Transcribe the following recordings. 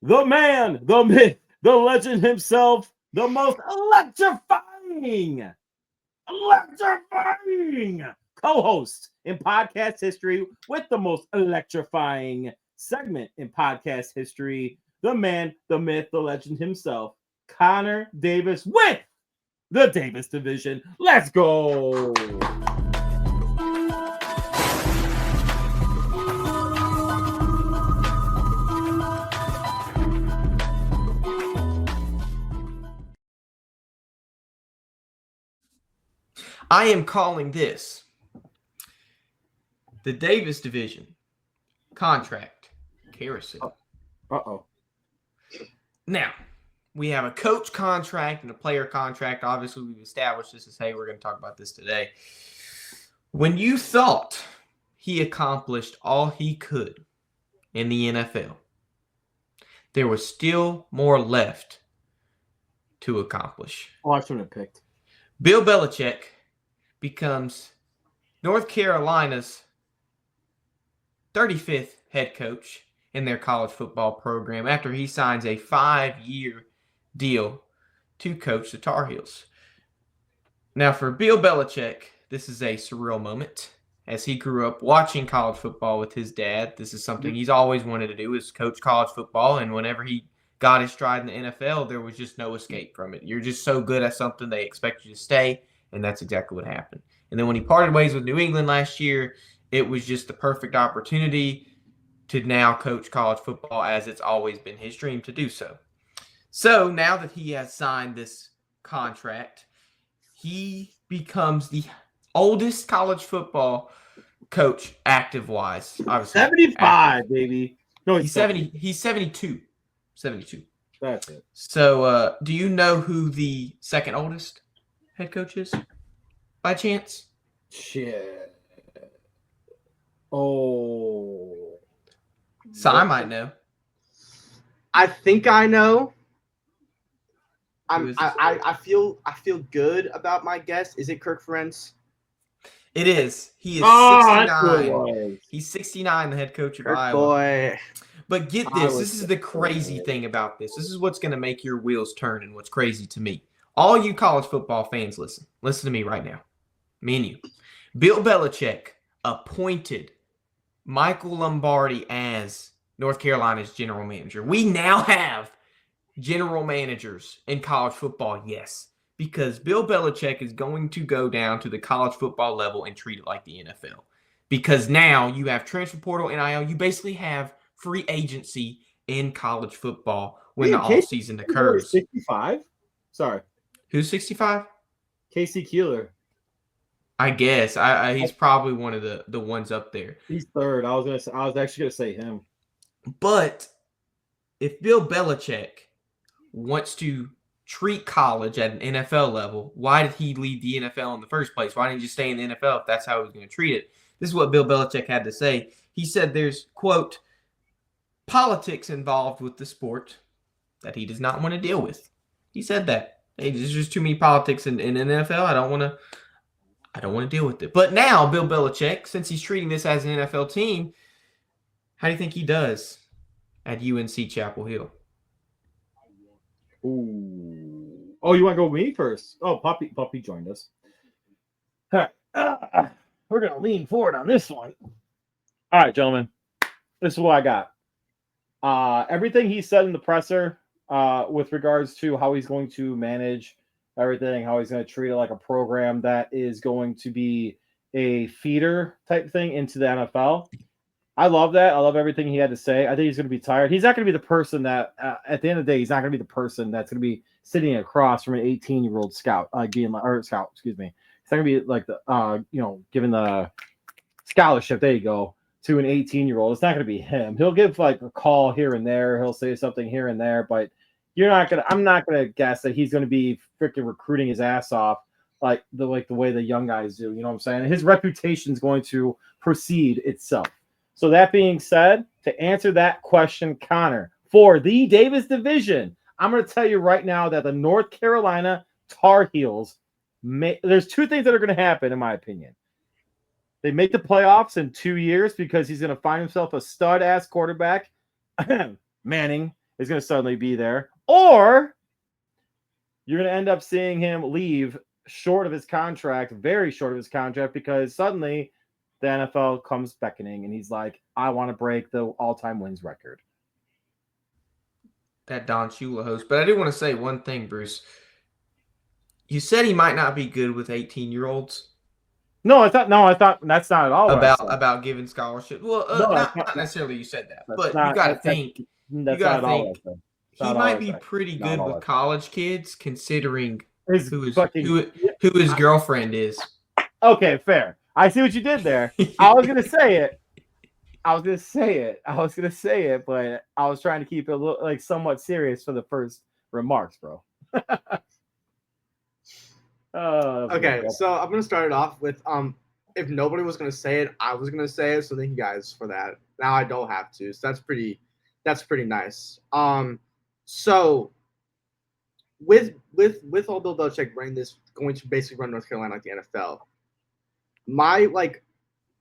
the man, the myth, the legend himself, the most electrifying co-host in podcast history with the most electrifying segment in podcast history, the man, the myth, the legend himself, Connor Davis with the Davis Division. Let's go. I am calling this the Davis Division contract carousel. Uh-oh. Now, we have a coach contract and a player contract. Obviously, we've established this as, hey, we're going to talk about this today. When you thought he accomplished all he could in the NFL, there was still more left to accomplish. Oh, I shouldn't have picked. Bill Belichick becomes North Carolina's 35th head coach in their college football program after he signs a 5-year deal to coach the Tar Heels. Now, for Bill Belichick, this is a surreal moment. As he grew up watching college football with his dad, this is something he's always wanted to do, is coach college football. And whenever he got his stride in the NFL, there was just no escape from it. You're just so good at something, they expect you to stay, and that's exactly what happened. And then when he parted ways with New England last year, it was just the perfect opportunity to now coach college football, as it's always been his dream to do so. So now that he has signed this contract, he becomes the oldest college football coach active-wise. Obviously, 75, active. baby. No, He's 70. He's 72. 72. That's it. So, do you know who the second oldest head coach is, by chance? Shit. Oh. So I might know. I think I know. Who is this? I feel good about my guess. Is it Kirk Ferentz? It is. He is That's what it 69. was. He's 69, the head coach of Kirk Iowa. boy. But get I this. was This is the crazy disappointed. thing about this. This is what's going to make your wheels turn and what's crazy to me. All you college football fans, listen. Listen to me right now. Me and you. Bill Belichick appointed Michael Lombardi as North Carolina's general manager. We now have general managers in college football, yes, because Bill Belichick is going to go down to the college football level and treat it like the NFL. Because now you have transfer portal, NIL, you basically have free agency in college football when the offseason occurs. 65? Sorry. Who's 65? Casey Keeler. I guess. He's probably one of the ones up there. He's third. I was actually gonna say him. But if Bill Belichick wants to treat college at an NFL level, why did he leave the NFL in the first place? Why didn't he just stay in the NFL if that's how he was going to treat it? This is what Bill Belichick had to say. He said there's, quote, politics involved with the sport that he does not want to deal with. He said that. Hey, there's just too many politics in the NFL. I don't want to deal with it. But now, Bill Belichick, since he's treating this as an NFL team, how do you think he does at UNC Chapel Hill? Ooh. Oh, you want to go with me first? Oh, Puppy joined us. All right. We're gonna lean forward on this one. All right, gentlemen. This is what I got. Everything he said in the presser, with regards to how he's going to manage everything, how he's going to treat it like a program that is going to be a feeder type thing into the NFL. I love that. I love everything he had to say. I think he's going to be tired. He's not going to be the person that, at the end of the day, he's not going to be the person that's going to be sitting across from an 18-year-old scout, excuse me. He's not going to be like the, giving the scholarship. There you go. To an 18-year-old. It's not going to be him. He'll give like a call here and there. He'll say something here and there, but I'm not going to guess that he's going to be freaking recruiting his ass off like the way the young guys do. You know what I'm saying? And his reputation is going to precede itself. So that being said, to answer that question, Connor, for the Davis Division, I'm going to tell you right now that the North Carolina Tar Heels, there's two things that are going to happen, in my opinion. They make the playoffs in 2 years because he's going to find himself a stud-ass quarterback, Manning, is going to suddenly be there, or you're going to end up seeing him leave short of his contract, very short of his contract, because suddenly the NFL comes beckoning and he's like, I want to break the all-time wins record. That Don Shula host. But I do want to say one thing, Bruce. You said he might not be good with 18-year-olds. No, I thought that's not at all about giving scholarship. Well, No, not necessarily you said that, but not, you got to think. That's you got not to at all think what I said. he might be pretty good with college kids, considering who his girlfriend is. Okay, fair. I see what you did there. I was gonna say it, but I was trying to keep it a little, like, somewhat serious for the first remarks, bro. Okay, so I'm gonna start it off with if nobody was gonna say it, I was gonna say it. So thank you guys for that. Now I don't have to. So that's pretty nice. So with all Bill Belichick running this, going to basically run North Carolina like the NFL.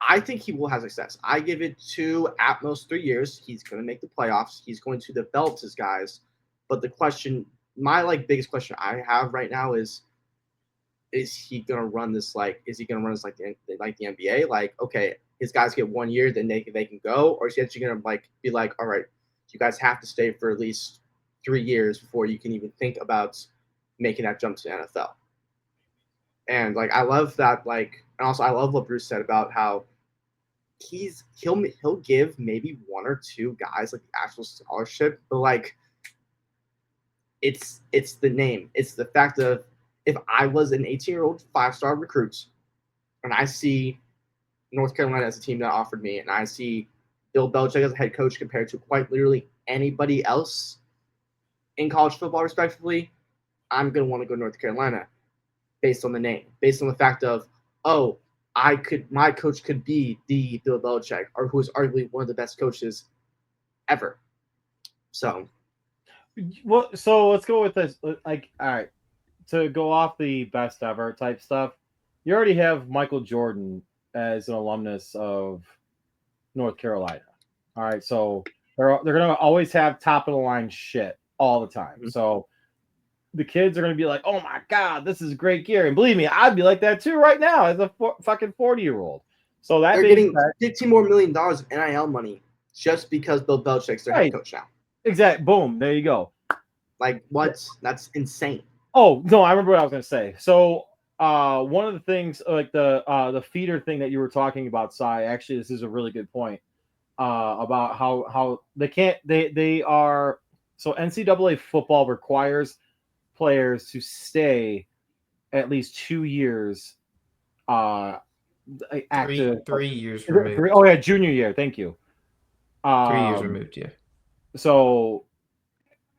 I think he will have success. I give it 2 at most 3 years. He's going to make the playoffs. He's going to develop his guys. But the question, biggest question I have right now is he going to run this like the NBA? Like, okay, his guys get 1 year, then they can go, or is he actually going to be like, all right, you guys have to stay for at least 3 years before you can even think about making that jump to the NFL. And I love that, and also I love what Bruce said about how he'll give maybe 1 or 2 guys the actual scholarship, but it's the name. It's the fact of, if I was an 18-year-old 5-star recruit and I see North Carolina as a team that offered me, and I see Bill Belichick as a head coach compared to quite literally anybody else in college football, respectively, I'm going to want to go to North Carolina based on the name, based on the fact of, my coach could be the Bill Belichick, or who is arguably one of the best coaches ever. So let's go with this. All right, to go off the best ever type stuff, you already have Michael Jordan as an alumnus of North Carolina. All right, so they're gonna always have top of the line shit all the time. Mm-hmm. So the kids are going to be like, oh my God, this is great gear. And believe me, I'd be like that too right now as a fucking 40-year-old. So they're getting $15 more million of NIL money just because Bill Belichick's their head coach now. Exactly. Boom. There you go. What? Yeah. That's insane. Oh, no, I remember what I was going to say. So one of the things, the feeder thing that you were talking about, Sai, actually, this is a really good point about how they are. So NCAA football requires players to stay at least 2 years active. 3 years removed. Oh yeah, junior year. Thank you. 3 years removed, yeah. So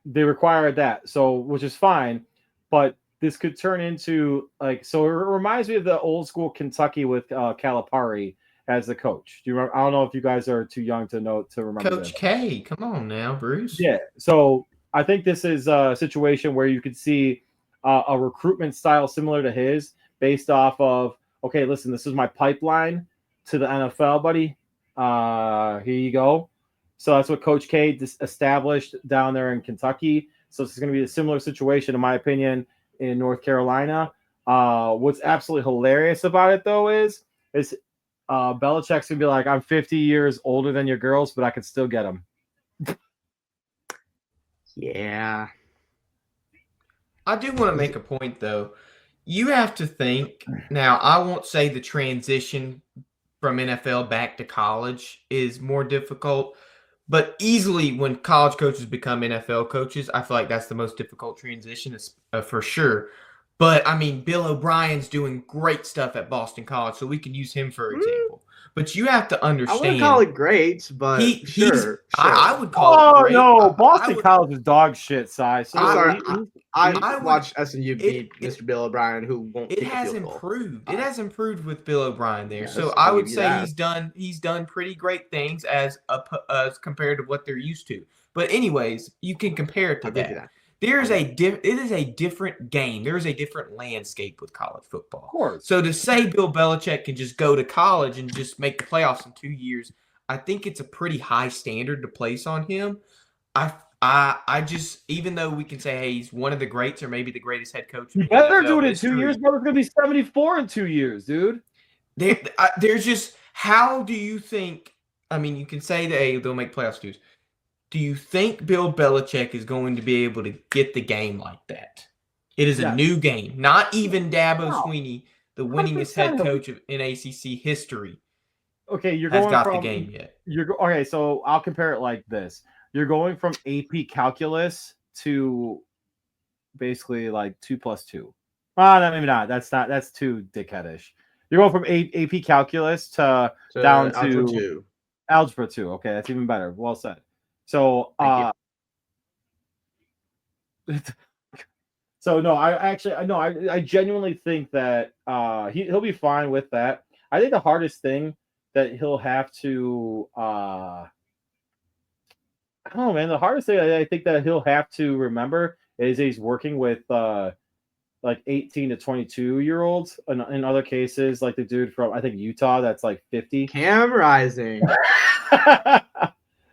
they require that, which is fine, but this could turn into so it reminds me of the old school Kentucky with Calipari as the coach. Do you remember? I don't know if you guys are too young to remember. Coach K, come on now, Bruce. Yeah. So I think this is a situation where you could see a recruitment style similar to his, based off of, okay, listen, this is my pipeline to the NFL, buddy. Here you go. So that's what Coach K established down there in Kentucky. So this is going to be a similar situation, in my opinion, in North Carolina. What's absolutely hilarious about it, though, is Belichick's going to be like, I'm 50 years older than your girls, but I can still get them. Yeah. I do want to make a point, though. You have to think, now, I won't say the transition from NFL back to college is more difficult, but easily when college coaches become NFL coaches, I feel like that's the most difficult transition for sure. But, I mean, Bill O'Brien's doing great stuff at Boston College, so we can use him for example. But you have to understand. I wouldn't call it great, but sure. I would call it great. No, Boston College is dog shit, Si. So I watched SMU beat Mr. Bill O'Brien, who won't. It has improved. It has improved with Bill O'Brien there. Yeah, so I would say he's done pretty great things as compared to what they're used to. But anyways, you can compare it to that. It is a different game. There is a different landscape with college football. Of course. So to say Bill Belichick can just go to college and just make the playoffs in 2 years, I think it's a pretty high standard to place on him. I just, even though we can say, hey, he's one of the greats or maybe the greatest head coach You in better NFL do it in history, 2 years, bro. It's gonna be 74 in 2 years, dude. there's just, how do you think? I mean, you can say that hey, they'll make playoffs. Do you think Bill Belichick is going to be able to get the game like that? It is a Yes. new game. Not even Dabo No. Sweeney, the winningest 100% head he'll be- coach in ACC history, Okay, you're has going got from the game yet. Okay, so I'll compare it like this. You're going from AP calculus to basically like 2 plus 2. No, maybe not. That's too dickheadish. You're going from AP calculus to down Algebra to 2. algebra 2. Okay, that's even better. Well said. So Thank so no, I genuinely think that he'll be fine with that. I think the hardest thing that he'll have to I don't know, man. The hardest thing I think that he'll have to remember is he's working with like 18 to 22-year-olds. In other cases, like the dude from I think Utah that's like 50. Cam Rising.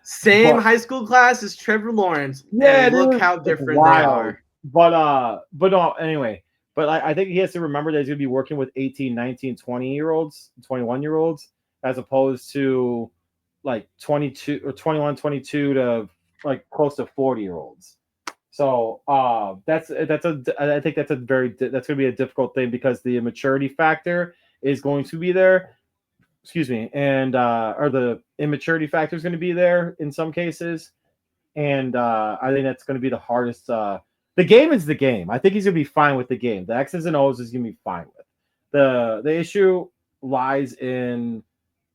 Same But- high school class as Trevor Lawrence. Yeah, and look dude, how it's different they wild. are. But no, anyway. But I think he has to remember that he's going to be working with 18, 19, 20-year-olds, 21-year-olds, as opposed to like 22 or 21, 22 to like close to 40-year-olds. So I think that's going to be a difficult thing because the immaturity factor is going to be there. Excuse me, and or the immaturity factor is going to be there in some cases, and I think that's going to be the hardest. The game is the game. I think he's going to be fine with the game. The X's and O's is going to be fine with. The issue lies in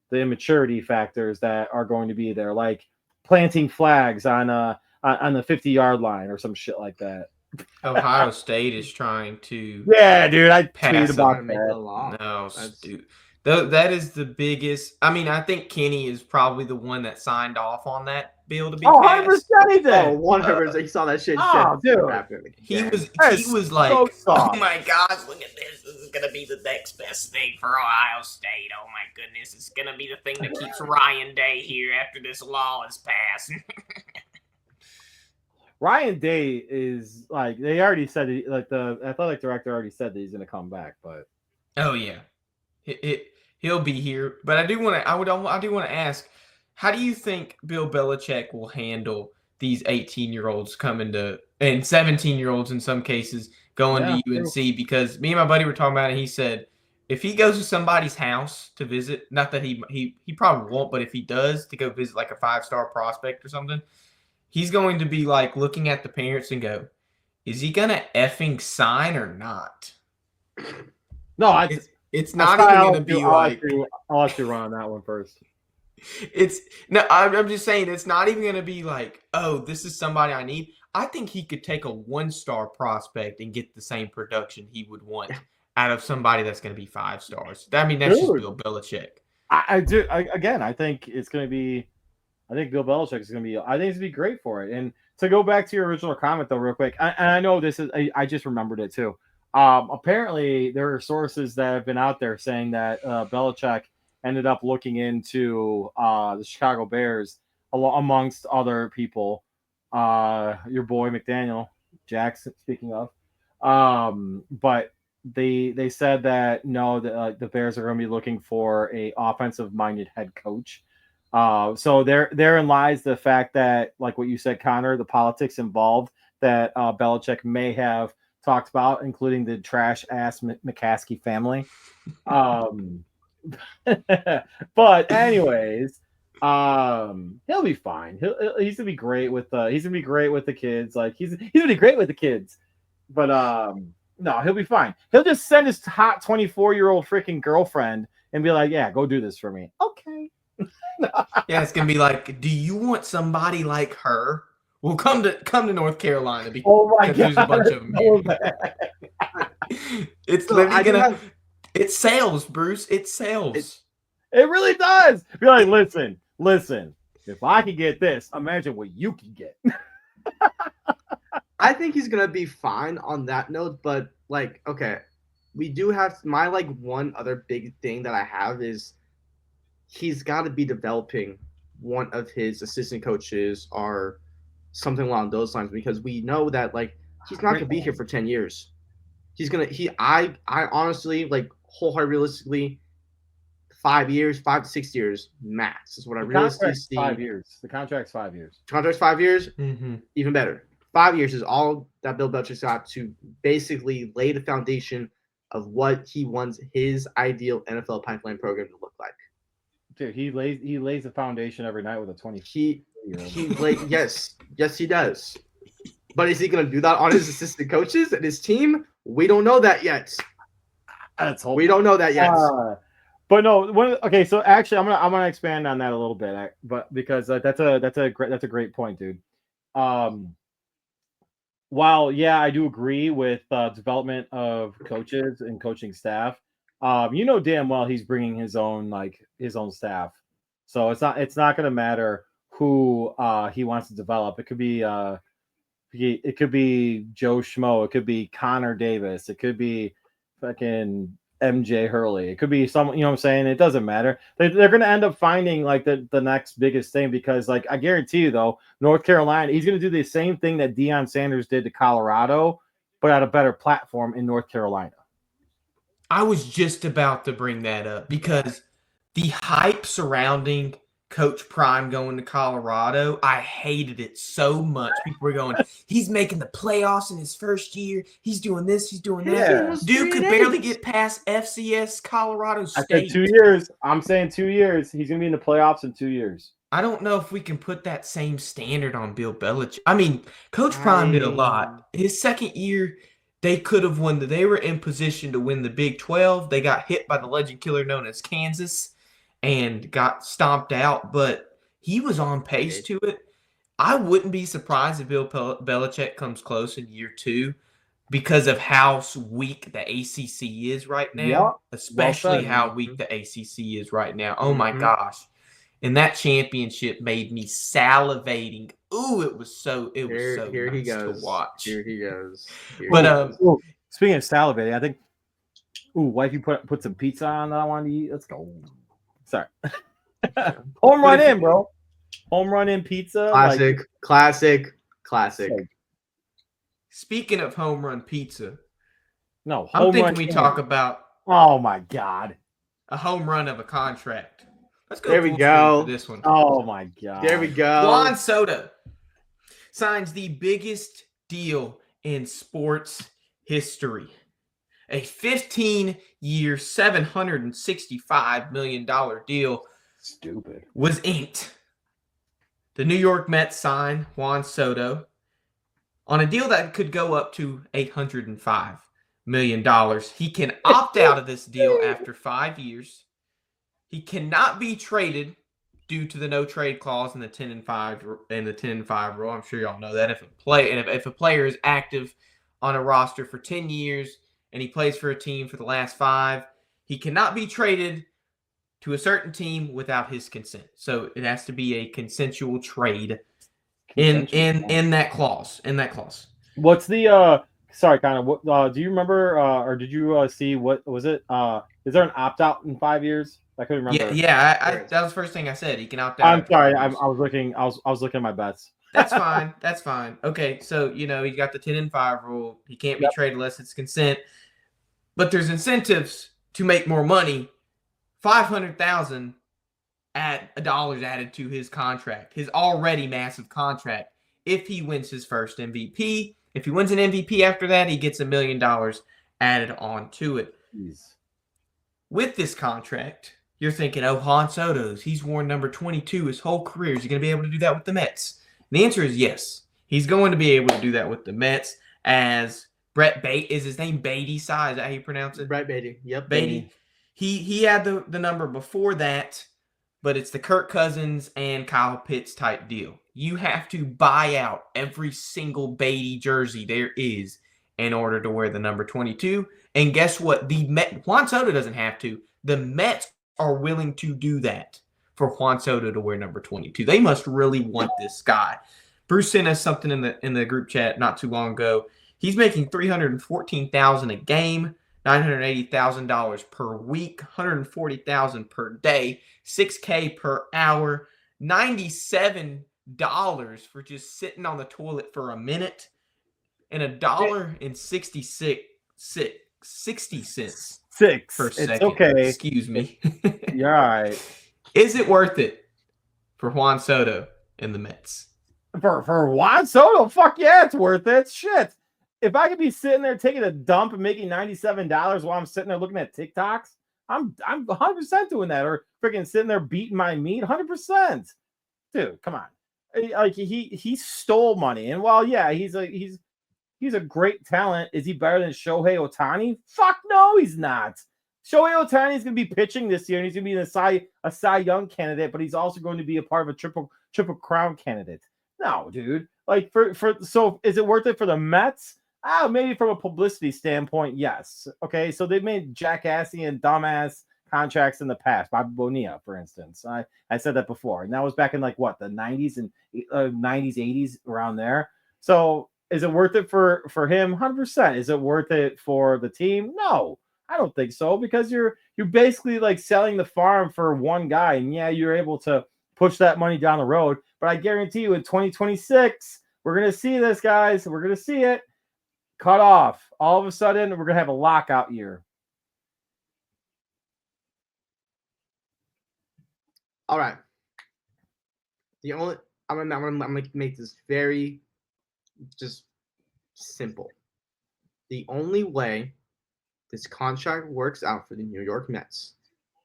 the immaturity factors that are going to be there, like planting flags on the 50-yard line or some shit like that. Ohio State is trying to Yeah, dude, I pass tweeted it. about Make the that. law. No, That's- dude. That is the biggest. I mean, I think Kenny is probably the one that signed off on that bill to be Oh, passed. 100% he did. Oh, 100%. He saw that shit. Oh, dude. He was That's like, so soft. oh my gosh, look at this. This is gonna be the next best thing for Ohio State. Oh my goodness, it's gonna be the thing that keeps Ryan Day here after this law is passed. Ryan Day is like they already said the athletic director already said that he's going to come back, but Oh yeah, he'll be here. But I do want to ask, how do you think Bill Belichick will handle these 18-year-olds coming to and 17-year-olds in some cases going to UNC? Because me and my buddy were talking about it. And he said if he goes to somebody's house to visit, not that he probably won't, but if he does to go visit like a 5-star prospect or something, he's going to be like looking at the parents and go, is he gonna effing sign or not? no, It's not even going to be like. I'll let you run on that one first. I'm just saying it's not even going to be like, oh, this is somebody I need. I think he could take a 1-star prospect and get the same production he would want out of somebody that's going to be 5 stars. I mean, that's just Bill Belichick. I do. I think it's going to be. I think Bill Belichick is going to be. I think it's going to be great for it. And to go back to your original comment, though, real quick, and I know this is. I just remembered it too. Apparently, there are sources that have been out there saying that Belichick ended up looking into the Chicago Bears amongst other people. Your boy McDaniel, Jackson, speaking of. But they said that no, the Bears are going to be looking for a offensive-minded head coach. So therein lies the fact that, like what you said, Connor, the politics involved that Belichick may have talked about, including the trash ass McCaskey family. But anyways, he'll be fine. He's gonna be great with the kids. Like he's gonna be great with the kids. But no, he'll be fine. He'll just send his hot 24-year-old freaking girlfriend and be like, yeah, go do this for me. Okay. Yeah, it's gonna be like, do you want somebody like her? Well, come to North Carolina. Oh my god, there's a bunch of them here. It's So literally I do gonna. have- It sells, Bruce. It sells. It really does. Be like, listen. If I can get this, imagine what you can get. I think he's gonna be fine on that note, but like, okay, we do have my like one other big thing that I have is he's got to be developing one of his assistant coaches or something along those lines, because we know that like he's not gonna be here for 10 years. I honestly like wholeheartedly realistically 5 years, 5 to 6 years max is what I The realistically contract's see. 5 years. The contract's 5 years. Contract's 5 years, Mm-hmm. even better. 5 years is all that Bill Belichick's got to basically lay the foundation of what he wants his ideal NFL pipeline program to look like. Dude, he lays the foundation every night with a 20. He yes he does. But is he going to do that on his assistant coaches and his team? We don't know that yet. We don't know that yet. But no, okay. So actually, I'm gonna expand on that a little bit, but because that's a great point, dude. While I do agree with development of coaches and coaching staff, you know damn well he's bringing his own staff, so it's not gonna matter who he wants to develop. It could be Joe Schmo, it could be Connor Davis, it could be fucking MJ Hurley, it could be someone, you know what I'm saying? It doesn't matter. They're going to end up finding like the next biggest thing, because like I guarantee you though, North Carolina, he's going to do the same thing that Deion Sanders did to Colorado, but at a better platform in North Carolina. I was just about to bring that up because the hype surrounding Coach Prime going to Colorado, I hated it so much. People were going, he's making the playoffs in his first year. He's doing this. He's doing that. Yeah. Dude could barely get past FCS Colorado State. I said 2 years. I'm saying 2 years. He's going to be in the playoffs in 2 years. I don't know if we can put that same standard on Bill Belichick. I mean, Coach Prime did a lot. His second year, they could have won. They were in position to win the Big 12. They got hit by the legend killer known as Kansas and got stomped out, but he was on pace to it. I wouldn't be surprised if Bill Belichick comes close in year 2 because of how weak the ACC is right now, especially how weak the ACC is right now. Oh, my gosh. And that championship made me salivating. Ooh, it was so here nice he goes. to watch. Here he goes. But speaking of salivating, I think wifey put some pizza on that I wanted to eat. Let's go. Sorry. Home run in, bro. Home run in pizza. Classic. Speaking of home run pizza, I'm thinking we talk about oh my god, a home run of a contract. Let's go. There we go. For this one. Oh my god. There we go. Juan Soto signs the biggest deal in sports history. A 15-year, $765 million deal was inked. The New York Mets signed Juan Soto on a deal that could go up to $805 million. He can opt out of this deal after 5 years. He cannot be traded due to the no trade clause in the 10-5 rule. I'm sure y'all know that if a player is active on a roster for 10 years and he plays for a team for the last 5, he cannot be traded to a certain team without his consent. So it has to be a consensual trade in that clause. What's the sorry, kind of what do you remember or did you see what was it? Is there an opt out in 5 years? I couldn't remember. Yeah. That was the first thing I said. He can opt out. I'm sorry. I was looking at my bets. That's fine. That's fine. Okay, so you got the 10-5 rule. He can't be traded unless it's consent. But there's incentives to make more money. $500,000 dollars added to his contract, his already massive contract. If he wins his first MVP, if he wins an MVP after that, he gets $1 million added on to it. Jeez. With this contract, you're thinking, oh, Juan Soto's, he's worn number 22 his whole career. Is he going to be able to do that with the Mets? And the answer is yes. He's going to be able to do that with the Mets. As Brett Beatty, is his name Beatty? Is that how you pronounce it? Brett Beatty. Yep. Beatty. He had the number before that, but it's the Kirk Cousins and Kyle Pitts type deal. You have to buy out every single Beatty jersey there is in order to wear the number 22. And guess what? Juan Soto doesn't have to. The Mets are willing to do that for Juan Soto to wear number 22. They must really want this guy. Bruce sent us something in the group chat not too long ago. He's making $314,000 a game, $980,000 per week, $140,000 per day, $6K per hour, $97 for just sitting on the toilet for a minute, and $1.66 per It's second. okay. Excuse me. You're all right. Is it worth it for Juan Soto and the Mets? For Juan Soto, fuck yeah, it's worth it. Shit. If I could be sitting there taking a dump and making $97 while I'm sitting there looking at TikToks, I'm 100% doing that. Or freaking sitting there beating my meat, 100%. Dude, come on. Like he stole money. And while yeah, he's a great talent, is he better than Shohei Ohtani? Fuck no, he's not. Shohei Ohtani is going to be pitching this year, and he's going to be a Cy Young candidate, but he's also going to be a part of a triple crown candidate. No, dude. Like so is it worth it for the Mets? Maybe from a publicity standpoint, yes. Okay, so they've made jackassy and dumbass contracts in the past. Bobby Bonilla, for instance. I said that before, and that was back in like what, the 90s and 90s, 80s, around there. So is it worth it for him? 100%. Is it worth it for the team? No, I don't think so, because you're basically like selling the farm for one guy, and yeah, you're able to push that money down the road. But I guarantee you, in 2026, we're gonna see this, guys. We're gonna see it cut off. All of a sudden, we're gonna have a lockout year. All right. I'm gonna make this very just simple. The only way this contract works out for the New York Mets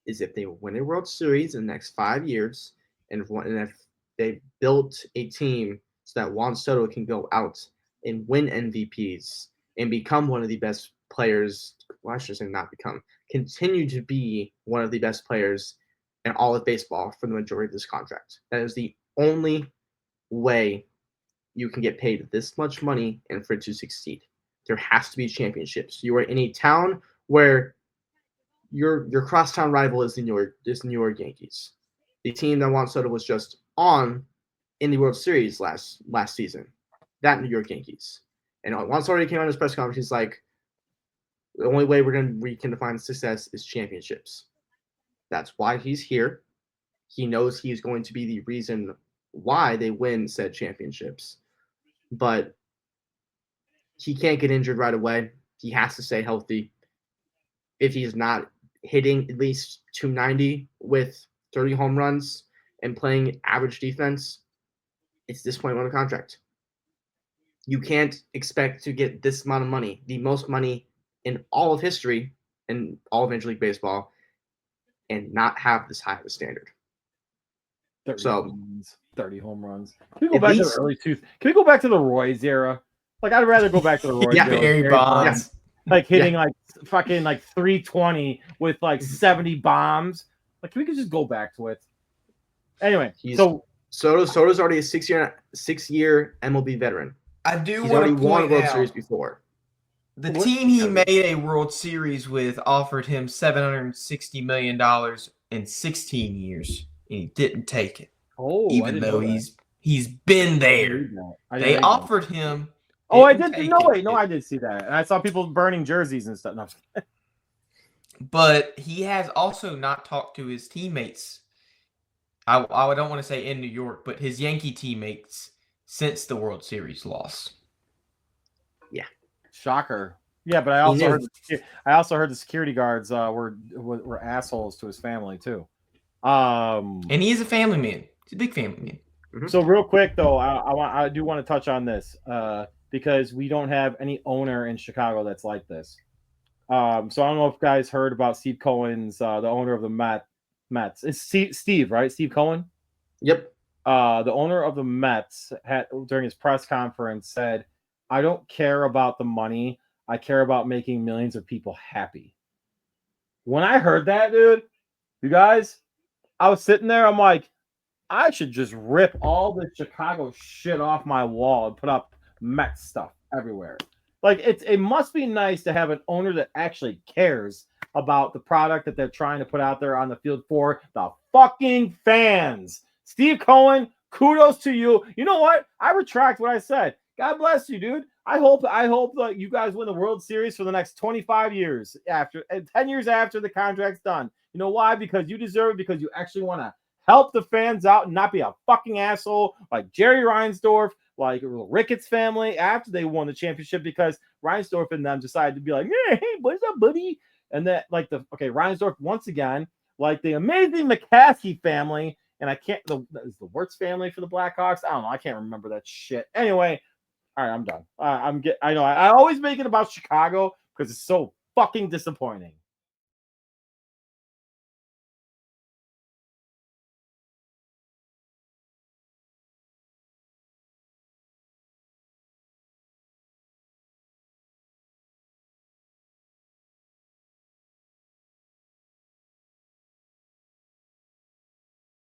is if they win a World Series in the next 5 years, and if they built a team so that Juan Soto can go out and win MVPs and become one of the best players. Well, I should say not become. Continue to be one of the best players in all of baseball for the majority of this contract. That is the only way you can get paid this much money and for it to succeed. There has to be championships. You are in a town where your crosstown rival is the New York Yankees, the team that Juan Soto was just on in the World Series last season. That New York Yankees. And Juan Soto came on his press conference. He's like, the only way we can define success is championships. That's why he's here. He knows he's going to be the reason why they win said championships. But he can't get injured right away. He has to stay healthy. If he's not hitting at least 290 with 30 home runs and playing average defense, it's disappointment on a contract. You can't expect to get this amount of money, the most money in all of history in all of Major League Baseball, and not have this high of a standard. 30 home runs. Can we go back to the early Can we go back to the Roy's era? Like, I'd rather go back to the Roy's era. Barry Bonds. Like hitting like fucking like 320 with like 70 bombs. Like, we could just go back to it. Anyway, Soto's already a six-year MLB veteran. I do He's want already to won a point World out, Series before. the team he made a World Series with offered him $760 million in 16 years, and he didn't take it. Oh, even though he's been there. They offered him. Oh, I did. I did see that, and I saw people burning jerseys and stuff. No. But he has also not talked to his teammates. I don't want to say in New York, but his Yankee teammates since the World Series loss. Yeah, shocker. Yeah, but I also heard the security guards were assholes to his family too. And he is a family man. He's a big family man. Mm-hmm. So real quick though, I do want to touch on this because we don't have any owner in Chicago that's like this. So I don't know if you guys heard about Steve Cohen's, the owner of the Mets. It's Steve, right? Steve Cohen? Yep. The owner of the Mets during his press conference said, "I don't care about the money. I care about making millions of people happy." When I heard that, dude, you guys, I was sitting there. I'm like, I should just rip all the Chicago shit off my wall and put up Mets stuff everywhere. Like, it must be nice to have an owner that actually cares about the product that they're trying to put out there on the field for the fucking fans. Steve Cohen, kudos to you. You know what? I retract what I said. God bless you, dude. I hope that you guys win the World Series for the next 25 years 10 years after the contract's done. You know why? Because you deserve it, because you actually want to help the fans out and not be a fucking asshole like Jerry Reinsdorf, like Ricketts family after they won the championship, because Reinsdorf and them decided to be like, hey, what's up, buddy? And that, like, Reinsdorf once again, like the amazing McCaskey family, and is the Wirtz family for the Blackhawks? I don't know. I can't remember that shit. Anyway, all right, I'm done. I know I always make it about Chicago because it's so fucking disappointing.